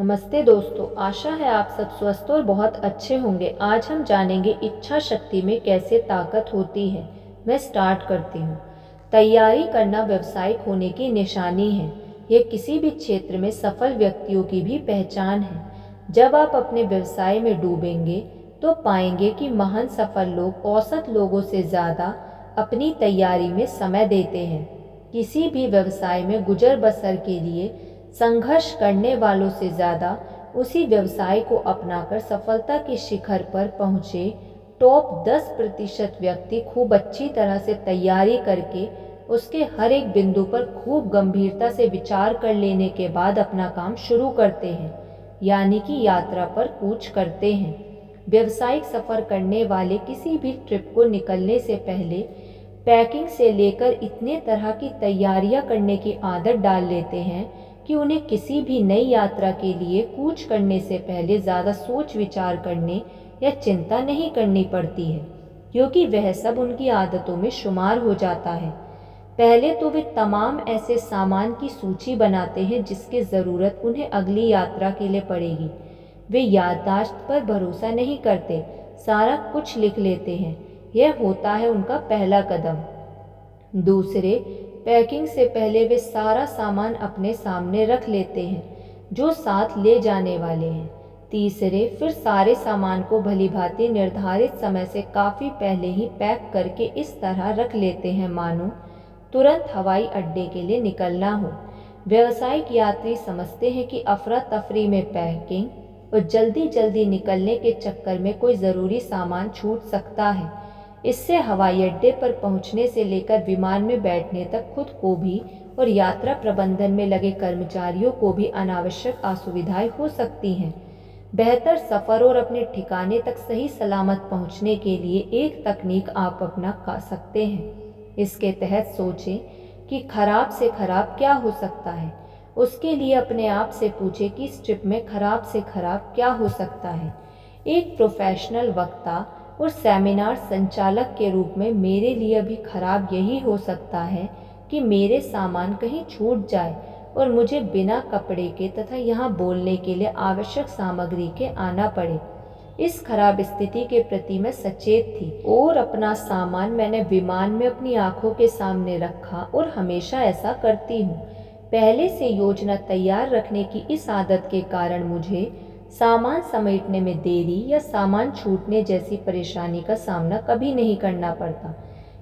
नमस्ते दोस्तों, आशा है आप सब स्वस्थ और बहुत अच्छे होंगे। आज हम जानेंगे इच्छा शक्ति में कैसे ताकत होती है। मैं स्टार्ट करती हूँ। तैयारी करना व्यावसायिक होने की निशानी है। यह किसी भी क्षेत्र में सफल व्यक्तियों की भी पहचान है। जब आप अपने व्यवसाय में डूबेंगे तो पाएंगे कि महान सफल लोग औसत लोगों से ज़्यादा अपनी तैयारी में समय देते हैं। किसी भी व्यवसाय में गुजर बसर के लिए संघर्ष करने वालों से ज़्यादा उसी व्यवसाय को अपनाकर सफलता के शिखर पर पहुँचे टॉप 10% व्यक्ति खूब अच्छी तरह से तैयारी करके उसके हर एक बिंदु पर खूब गंभीरता से विचार कर लेने के बाद अपना काम शुरू करते हैं, यानी कि यात्रा पर कूच करते हैं। व्यवसायिक सफ़र करने वाले किसी भी ट्रिप को निकलने से पहले पैकिंग से लेकर इतने तरह की तैयारियां करने की आदत डाल लेते हैं कि उन्हें किसी भी नई यात्रा के लिए कूच करने से पहले ज़्यादा सोच विचार करने या चिंता नहीं करनी पड़ती है, क्योंकि वह सब उनकी आदतों में शुमार हो जाता है। पहले तो वे तमाम ऐसे सामान की सूची बनाते हैं जिसकी ज़रूरत उन्हें अगली यात्रा के लिए पड़ेगी। वे याददाश्त पर भरोसा नहीं करते, सारा कुछ लिख लेते हैं। यह होता है उनका पहला कदम। दूसरे, पैकिंग से पहले वे सारा सामान अपने सामने रख लेते हैं जो साथ ले जाने वाले हैं। तीसरे, फिर सारे सामान को भलीभांति निर्धारित समय से काफ़ी पहले ही पैक करके इस तरह रख लेते हैं मानो तुरंत हवाई अड्डे के लिए निकलना हो। व्यावसायिक यात्री समझते हैं कि अफरा तफरी में पैकिंग और जल्दी जल्दी निकलने के चक्कर में कोई ज़रूरी सामान छूट सकता है। इससे हवाई अड्डे पर पहुंचने से लेकर विमान में बैठने तक खुद को भी और यात्रा प्रबंधन में लगे कर्मचारियों को भी अनावश्यक असुविधाएं हो सकती हैं। बेहतर सफ़र और अपने ठिकाने तक सही सलामत पहुंचने के लिए एक तकनीक आप अपना सकते हैं। इसके तहत सोचें कि खराब से खराब क्या हो सकता है। उसके लिए अपने आप से पूछें कि इस ट्रिप में खराब से खराब क्या हो सकता है। एक प्रोफेशनल वक्ता और सेमिनार संचालक के रूप में मेरे लिए भी खराब यही हो सकता है कि मेरे सामान कहीं छूट जाए और मुझे बिना कपड़े के तथा यहाँ बोलने के लिए आवश्यक सामग्री के आना पड़े। इस खराब स्थिति के प्रति मैं सचेत थी और अपना सामान मैंने विमान में अपनी आंखों के सामने रखा और हमेशा ऐसा करती हूँ। पहले से योजना तैयार रखने की इस आदत के कारण मुझे सामान समेटने में देरी या सामान छूटने जैसी परेशानी का सामना कभी नहीं करना पड़ता।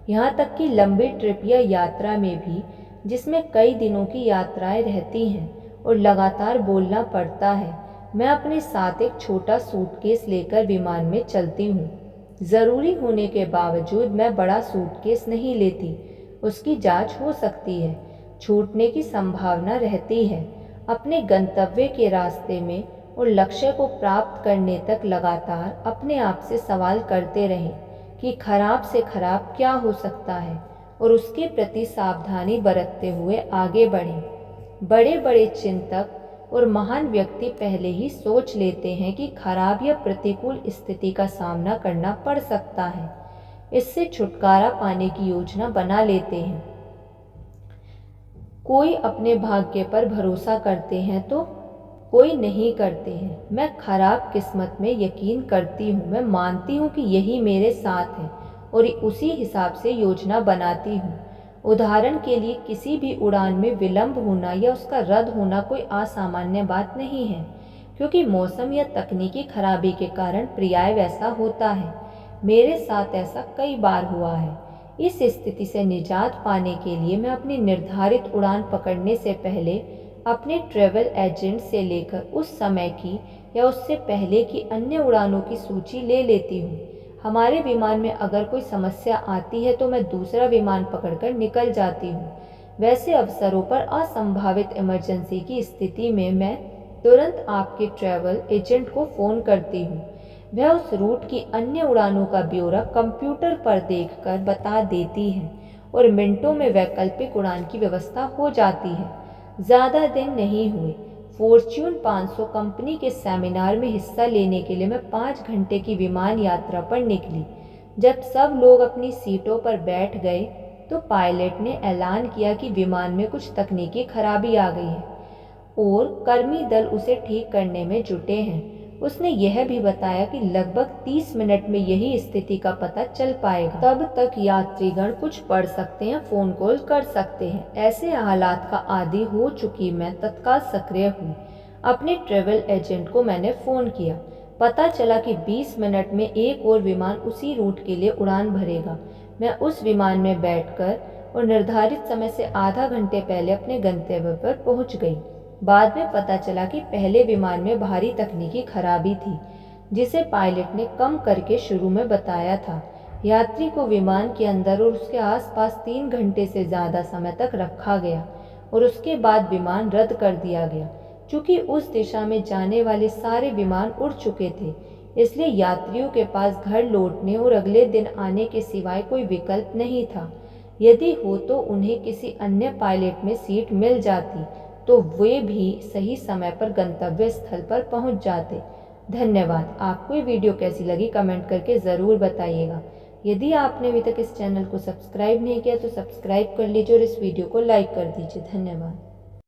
यहाँ तक कि लंबी ट्रिप या यात्रा में भी, जिसमें कई दिनों की यात्राएं रहती हैं और लगातार बोलना पड़ता है, मैं अपने साथ एक छोटा सूटकेस लेकर विमान में चलती हूँ। ज़रूरी होने के बावजूद मैं बड़ा सूटकेस नहीं लेती। उसकी जांच हो सकती है, छूटने की संभावना रहती है। अपने गंतव्य के रास्ते में और लक्ष्य को प्राप्त करने तक लगातार अपने आप से सवाल करते रहें कि खराब से खराब क्या हो सकता है और उसके प्रति सावधानी बरतते हुए आगे बढ़ें। बड़े बड़े चिंतक और महान व्यक्ति पहले ही सोच लेते हैं कि खराब या प्रतिकूल स्थिति का सामना करना पड़ सकता है। इससे छुटकारा पाने की योजना बना लेते हैं। कोई अपने भाग्य पर भरोसा करते हैं तो कोई नहीं करते हैं। मैं खराब किस्मत में यकीन करती हूँ। मैं मानती हूँ कि यही मेरे साथ है और उसी हिसाब से योजना बनाती हूँ। उदाहरण के लिए, किसी भी उड़ान में विलंब होना या उसका रद्द होना कोई असामान्य बात नहीं है, क्योंकि मौसम या तकनीकी खराबी के कारण पर्याय वैसा होता है। मेरे साथ ऐसा कई बार हुआ है। इस स्थिति से निजात पाने के लिए मैं अपनी निर्धारित उड़ान पकड़ने से पहले अपने ट्रैवल एजेंट से लेकर उस समय की या उससे पहले की अन्य उड़ानों की सूची ले लेती हूँ। हमारे विमान में अगर कोई समस्या आती है तो मैं दूसरा विमान पकड़कर निकल जाती हूँ। वैसे अवसरों पर असंभावित इमरजेंसी की स्थिति में मैं तुरंत आपके ट्रैवल एजेंट को फ़ोन करती हूँ। वह उस रूट की अन्य उड़ानों का ब्यौरा कंप्यूटर पर देखकर बता देती है और मिनटों में वैकल्पिक उड़ान की व्यवस्था हो जाती है। ज़्यादा दिन नहीं हुए, फॉर्च्यून 500 कंपनी के सेमिनार में हिस्सा लेने के लिए मैं 5 घंटे की विमान यात्रा पर निकली। जब सब लोग अपनी सीटों पर बैठ गए तो पायलट ने ऐलान किया कि विमान में कुछ तकनीकी खराबी आ गई है। और कर्मी दल उसे ठीक करने में जुटे हैं। उसने यह भी बताया कि लगभग 30 मिनट में यही स्थिति का पता चल पाएगा। तब तक यात्रीगण कुछ पढ़ सकते हैं, फोन कॉल कर सकते हैं। ऐसे हालात का आदी हो चुकी मैं तत्काल सक्रिय हुई। अपने ट्रेवल एजेंट को मैंने फ़ोन किया। पता चला कि 20 मिनट में एक और विमान उसी रूट के लिए उड़ान भरेगा। मैं उस विमान में बैठकर और निर्धारित समय से आधा घंटे पहले अपने गंतव्य पर पहुंच गई। बाद में पता चला कि पहले विमान में भारी तकनीकी खराबी थी, जिसे पायलट ने कम करके शुरू में बताया था। यात्री को विमान के अंदर और उसके आसपास 3 घंटे से ज़्यादा समय तक रखा गया और उसके बाद विमान रद्द कर दिया गया। चूँकि उस दिशा में जाने वाले सारे विमान उड़ चुके थे, इसलिए यात्रियों के पास घर लौटने और अगले दिन आने के सिवाय कोई विकल्प नहीं था। यदि हो तो उन्हें किसी अन्य पायलट में सीट मिल जाती तो वे भी सही समय पर गंतव्य स्थल पर पहुंच जाते। धन्यवाद। आपको ये वीडियो कैसी लगी कमेंट करके ज़रूर बताइएगा। यदि आपने अभी तक इस चैनल को सब्सक्राइब नहीं किया तो सब्सक्राइब कर लीजिए और इस वीडियो को लाइक कर दीजिए। धन्यवाद।